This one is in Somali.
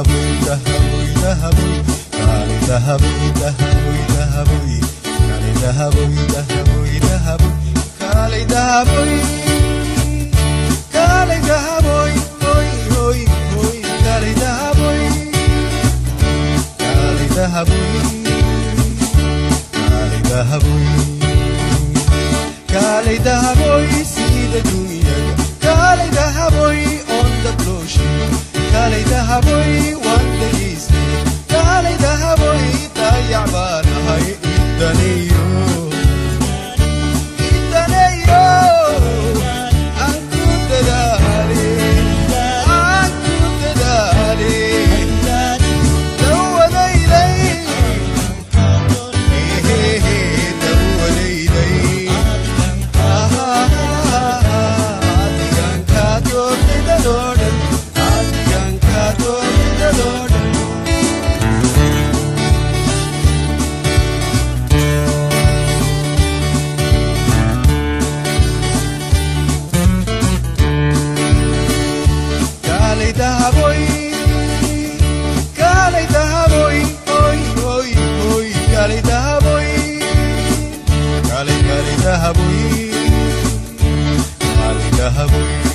dahaboy, dahaboy, dahaboy. Kale dahaboy, dahaboy, dahaboy. Kale dahaboy, dahaboy, dahaboy. Kale dahaboy. Kale dahaboy, hoy, hoy, hoy. Kale dahaboy. Kale dahaboy. Kale dahaboy. Kale dahaboy, sida dunyaga. Kale dahaboy, on the ocean. Kale dahaboy, wanda isni. Kale dahaboy, tayabana hay idaneyo. Idaneyo. Anku tadale. Anku tadale. Dawadayday. Hey, hey, dawadayday. Kale dahaboy, kale dahaboy, hoy, hoy, hoy. Kale dahaboy, kale dahaboy, kale dahaboy.